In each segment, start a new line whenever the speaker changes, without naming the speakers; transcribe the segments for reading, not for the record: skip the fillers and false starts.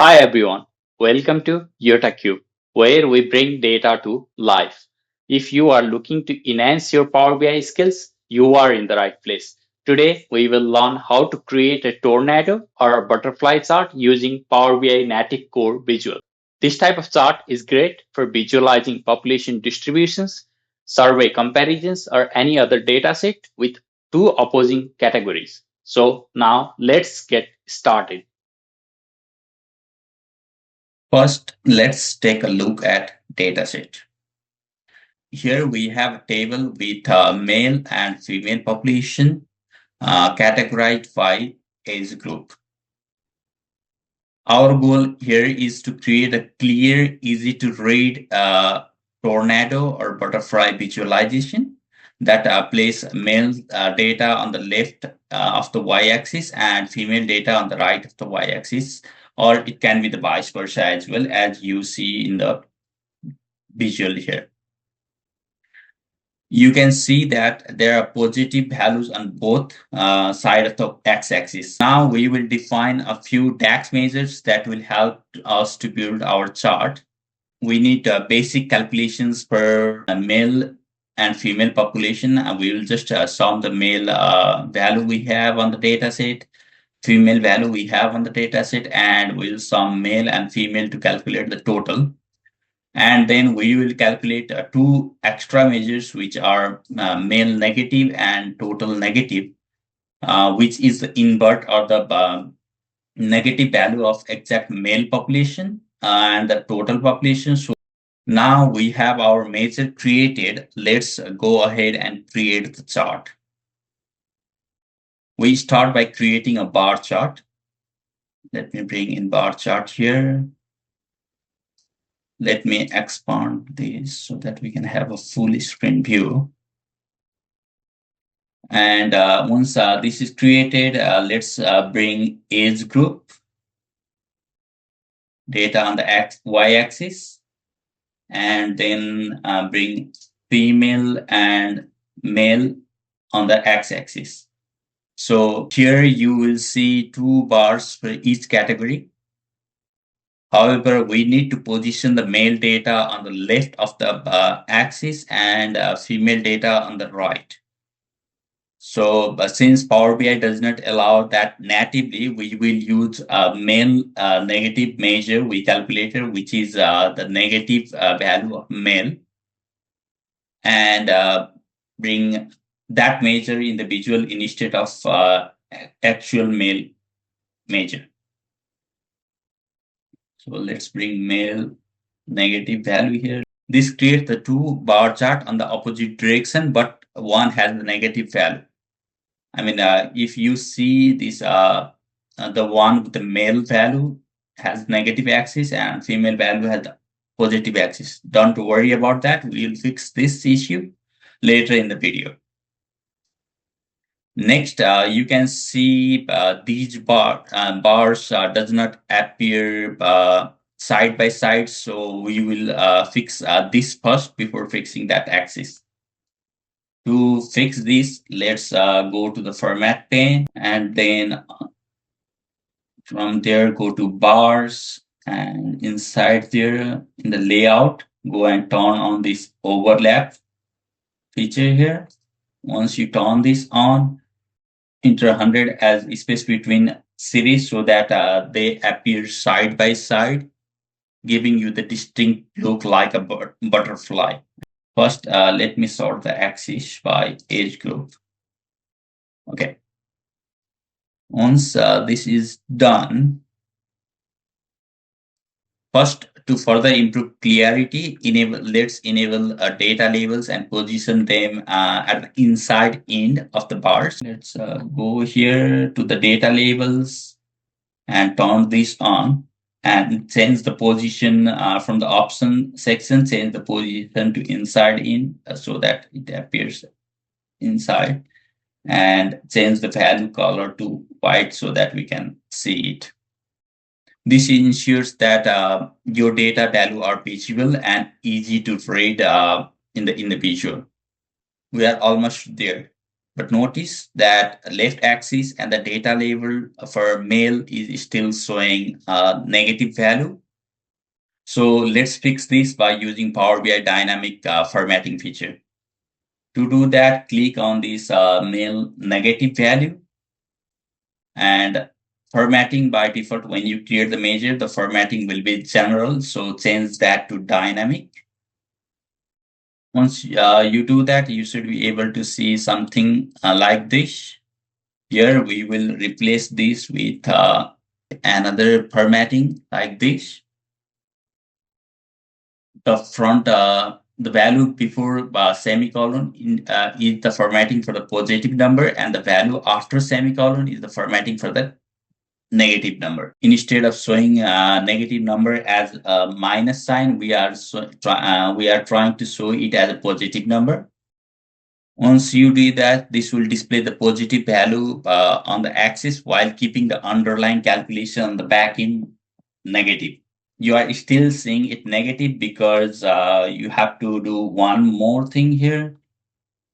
Hi everyone, welcome to YottaCube, where we bring data to life. If you are looking to enhance your Power BI skills, you are in the right place. Today, we will learn how to create a tornado or a butterfly chart using Power BI native core visual. This type of chart is great for visualizing population distributions, survey comparisons, or any other data set with two opposing categories. So now let's get started.
First, let's take a look at dataset. Here we have a table with male and female population categorized by age group. Our goal here is to create a clear, easy to read tornado or butterfly visualization that places male data on the left of the y-axis and female data on the right of the y-axis, or it can be the vice versa as well, as you see in the visual here. You can see that there are positive values on both sides of the x-axis. Now we will define a few DAX measures that will help us to build our chart. We need basic calculations per male and female population. We will just sum the male value we have on the data set, female value we have on the data set, and we'll sum male and female to calculate the total. And then we will calculate two extra measures, which are male negative and total negative, which is the invert or the negative value of exact male population and the total population. So now we have our measure created. Let's go ahead and create the chart. We start by creating a bar chart. Let me bring in bar chart here. Let me expand this so that we can have a full screen view. And once this is created, let's bring age group data on the y-axis, and then bring female and male on the x-axis. So here you will see two bars for each category. However, we need to position the male data on the left of the axis and female data on the right. So since Power BI does not allow that natively, we will use a male negative measure we calculated, which is the negative value of male, and bring that measure in the visual instead of actual male measure. So let's bring male negative value here. This creates the two bar chart on the opposite direction, but one has the negative value. I mean, if you see this, the one with the male value has negative axis and female value has the positive axis. Don't worry about that. We'll fix this issue later in the video. Next, you can see these bars does not appear side by side. So we will fix this first before fixing that axis. To fix this, let's go to the format pane, and then from there go to bars, and inside there in the layout, go and turn on this overlap feature here. Once you turn this on, enter 100 as space between series so that they appear side by side, giving you the distinct look like a butterfly. First, let me sort the axis by age group. Okay. Once this is done, first, to further improve clarity, let's enable data labels and position them at the inside end of the bars. Let's go here to the data labels and turn this on, and change the position from the option section, change the position to inside in so that it appears inside, and change the value color to white so that we can see it. This ensures that your data value are visible and easy to read in the visual. We are almost there. But notice that left axis and the data label for male is still showing a negative value. So let's fix this by using Power BI dynamic formatting feature. To do that, click on this male negative value, and formatting by default, when you create the measure, the formatting will be general. So change that to dynamic. Once you do that, you should be able to see something like this. Here we will replace this with another formatting like this. The front, the value before semicolon is the formatting for the positive number, and the value after semicolon is the formatting for the negative number. Instead of showing a negative number as a minus sign, we are trying to show it as a positive number. Once you do that, this will display the positive value on the axis while keeping the underlying calculation on the back end negative. You are still seeing it negative because you have to do one more thing here.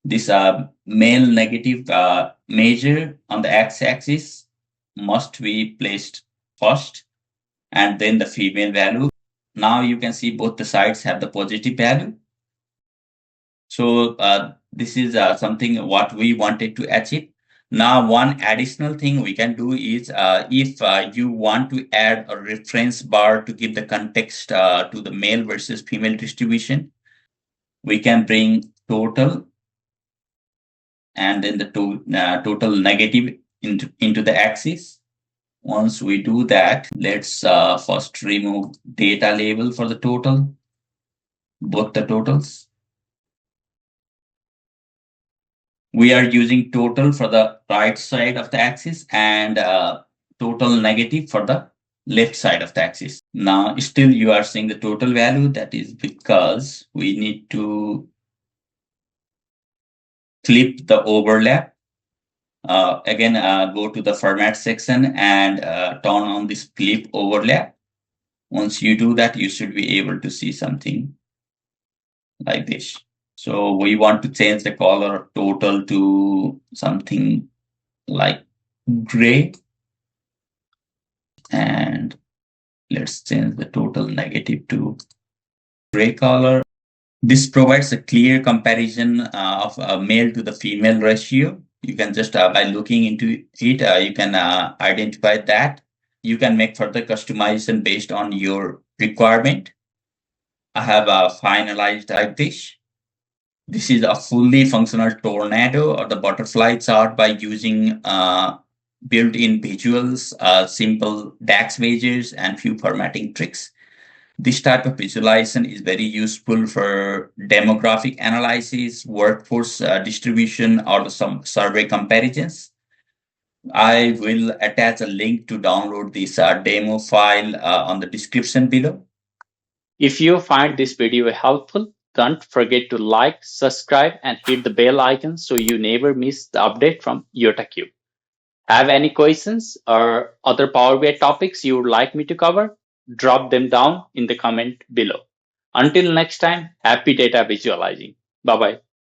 This male negative measure on the x-axis must be placed first, and then the female value. Now you can see both the sides have the positive value. So this is something what we wanted to achieve. Now, one additional thing we can do is if you want to add a reference bar to give the context to the male versus female distribution, we can bring total and then the total negative into the axis. Once we do that, let's first remove data label for the total, both the totals. We are using total for the right side of the axis and total negative for the left side of the axis. Now, still you are seeing the total value. That is because we need to clip the overlap. Again, go to the format section and turn on this clip overlap. Once you do that, you should be able to see something like this. So we want to change the color of total to something like gray. And let's change the total negative to gray color. This provides a clear comparison of a male to the female ratio. You can just, by looking into it, you can identify that. You can make further customization based on your requirement. I have finalized like this. This is a fully functional tornado or the butterfly chart by using built-in visuals, simple DAX measures, and few formatting tricks. This type of visualization is very useful for demographic analysis, workforce distribution, or some survey comparisons. I will attach a link to download this demo file on the description below.
If you find this video helpful, don't forget to like, subscribe, and hit the bell icon so you never miss the update from YottaCube. Have any questions or other Power BI topics you would like me to cover? Drop them down in the comment below. Until next time, happy data visualizing. Bye bye.